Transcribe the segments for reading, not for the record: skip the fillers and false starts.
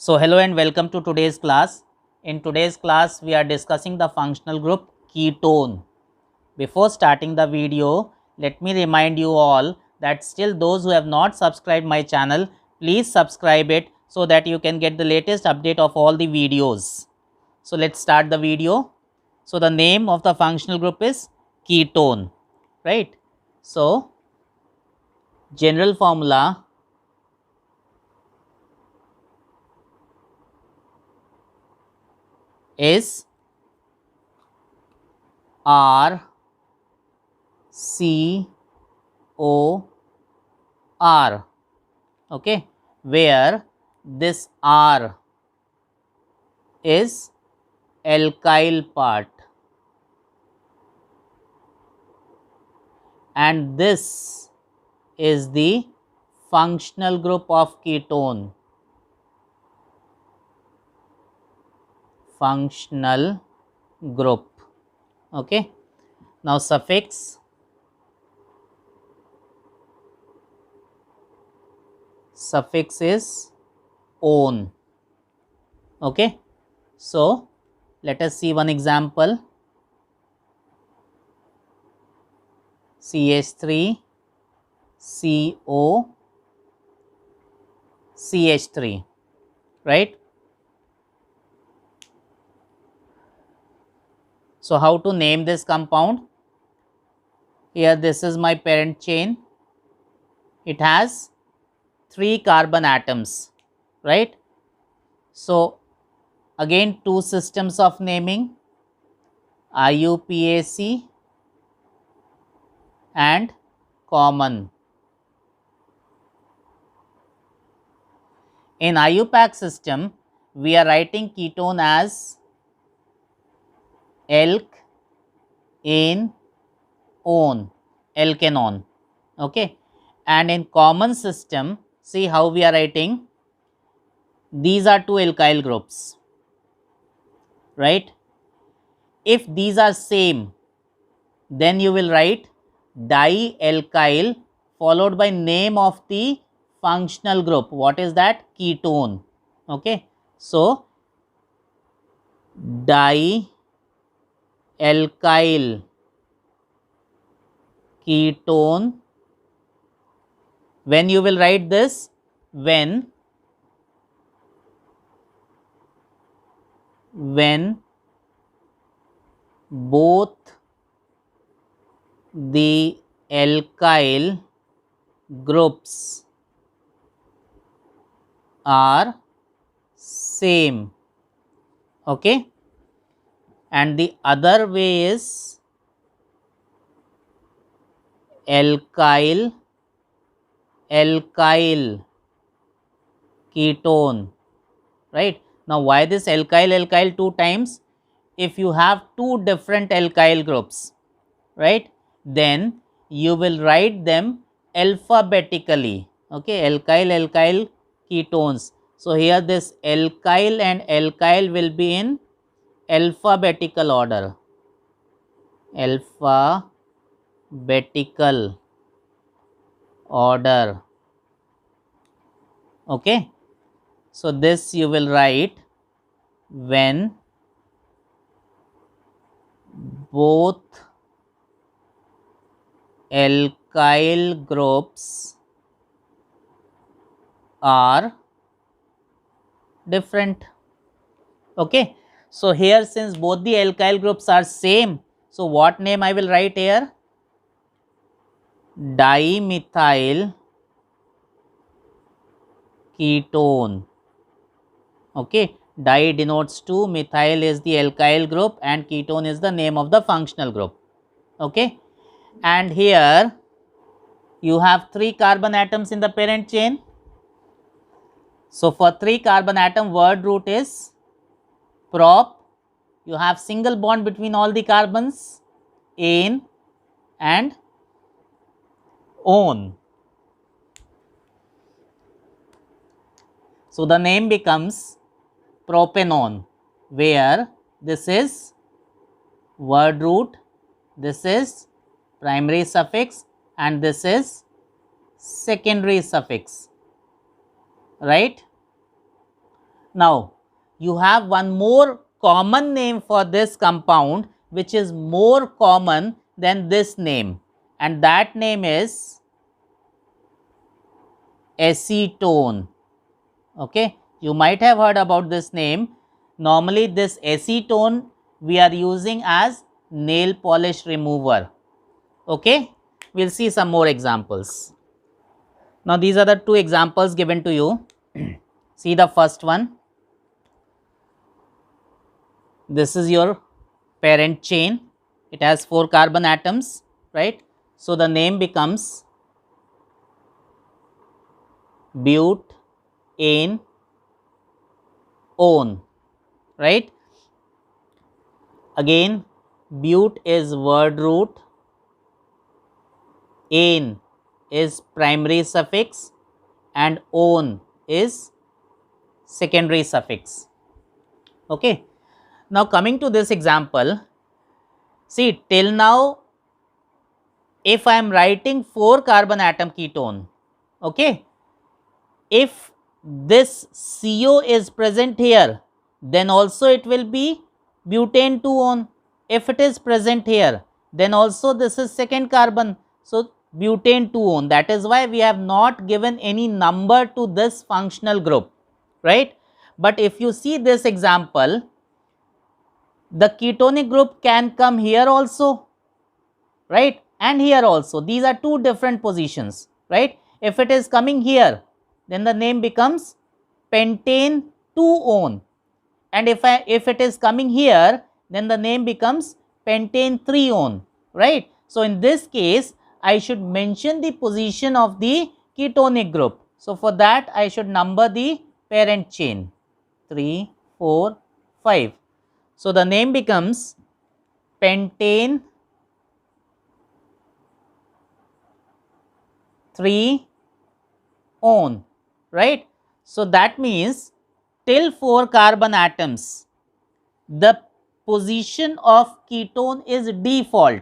So hello and welcome to today's class. In today's class we are discussing the functional group ketone. Before starting the video, let me remind you all that still those who have not subscribed my channel, please subscribe it so that you can get the latest update of all the videos. So let's start the video. So the name of the functional group is ketone, right? So general formula is R C O R, okay, where this R is alkyl part and this is the functional group of ketone. Functional group, okay. Now suffix is -one, okay. So let us see one example. CH3 CO CH3, right? So how to name this compound? Here this is my parent chain. It has 3 carbon atoms, right? So again two systems of naming, IUPAC and common. In IUPAC system, we are writing ketone as alk ane one, alkanone, okay. And in common system, see how we are writing. These are two alkyl groups, right? If these are same, then you will write dialkyl followed by name of the functional group. What is that? Ketone, okay. So dialkyl ketone. When you will write this? When both the alkyl groups are same, okay. And the other way is alkyl ketone, right. Now why this alkyl two times? If you have two different alkyl groups, right, then you will write them alphabetically, okay. Alkyl ketones. So here this alkyl and alkyl will be in alphabetical order, alphabetical order, okay. So this you will write when both alkyl groups are different, okay. So here since both the alkyl groups are same, so what name I will write here? Dimethyl ketone, okay. Di denotes 2, methyl is the alkyl group and ketone is the name of the functional group, okay. And here you have 3 carbon atoms in the parent chain. So for 3 carbon atom, word root is prop. You have single bond between all the carbons, ane and one. So the name becomes propanone, where this is word root, this is primary suffix and this is secondary suffix, right. Now, you have one more common name for this compound which is more common than this name, and that name is acetone. Okay, you might have heard about this name. Normally this acetone we are using as nail polish remover. Okay, we'll see some more examples. Now these are the two examples given to you. See the first one. This is your parent chain. It has 4 carbon atoms, right? So the name becomes butane one, right? Again, but is word root, ane is primary suffix, and one is secondary suffix. Okay. Now coming to this example, see, till now if I am writing 4 carbon atom ketone, okay, if this CO is present here, then also it will be butane 2 on. If it is present here, then also this is second carbon, so butane 2 on. That is why we have not given any number to this functional group, right? But if you see this example, the ketonic group can come here also, right, and here also. These are two different positions, right? If it is coming here, then the name becomes pentane 2-one, and if it is coming here, then the name becomes pentane 3-one, right? So in this case I should mention the position of the ketonic group. So for that I should number the parent chain 3, 4, 5. So the name becomes pentane 3-one, right? So that means till 4 carbon atoms, the position of ketone is default,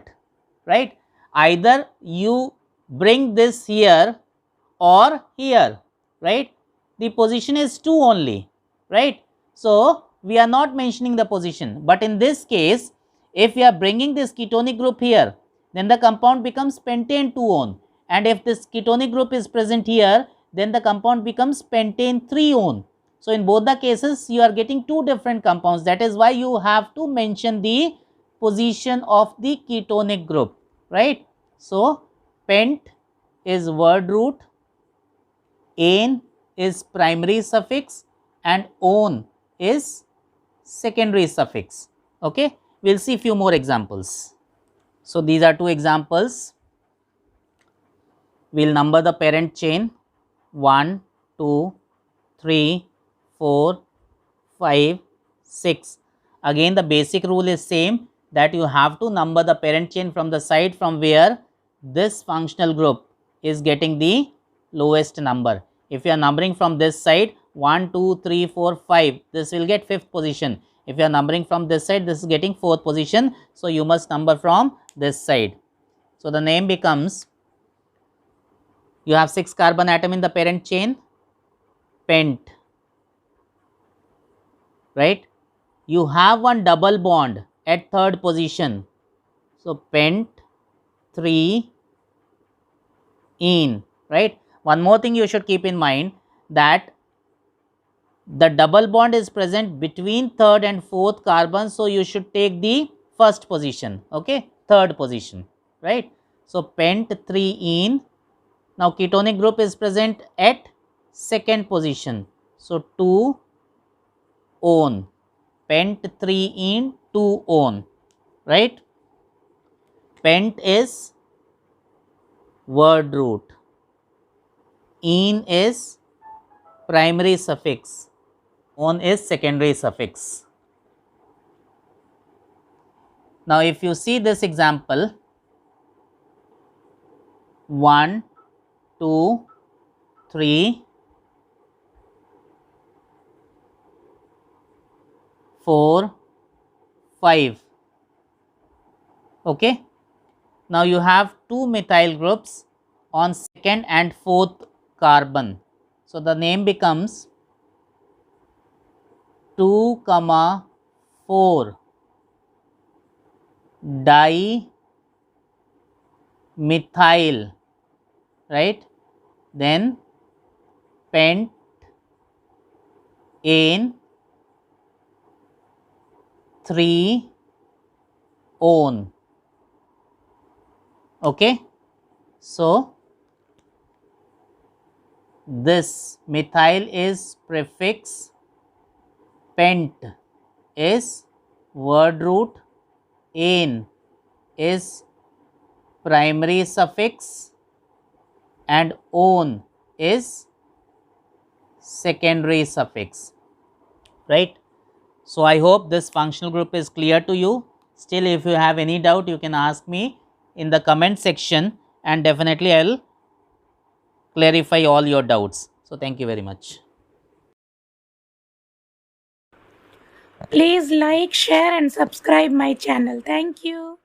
right? Either you bring this here or here, right? The position is 2 only, right? So we are not mentioning the position, but in this case, if we are bringing this ketonic group here, then the compound becomes pentane 2-one, and if this ketonic group is present here, then the compound becomes pentane 3-one. So in both the cases you are getting two different compounds. That is why you have to mention the position of the ketonic group, right? So pent is word root, ane is primary suffix, and one is secondary suffix. Okay, we'll see few more examples. So these are two examples. We'll number the parent chain 1, 2, 3, 4, 5, 6. Again the basic rule is same, that you have to number the parent chain from the side from where this functional group is getting the lowest number. If you are numbering from this side 1, 2, 3, 4, 5, this will get 5th position. If you are numbering from this side, this is getting 4th position. So you must number from this side. So the name becomes, you have 6 carbon atom in the parent chain, pent, right? You have one double bond at 3rd position, so pent 3-ene, right? One more thing you should keep in mind, that the double bond is present between 3rd and 4th carbon, so you should take the 1st position, okay, 3rd position, right? So pent 3-ene. Now ketonic group is present at 2nd position, so 2-one, pent 3-ene 2-one, right? Pent is word root, ene is primary suffix, one is secondary suffix. Now if you see this example, 1, 2, 3, 4, 5. Okay. Now you have two methyl groups on 2nd and 4th carbon. So the name becomes 2, 4 dimethyl, right? Then pentane, three one. Okay, so this methyl is prefix, pent is word root, ane is primary suffix, and one is secondary suffix, right? So I hope this functional group is clear to you. Still, if you have any doubt, you can ask me in the comment section, and definitely I will clarify all your doubts. So thank you very much. Please like, share and subscribe my channel. Thank you.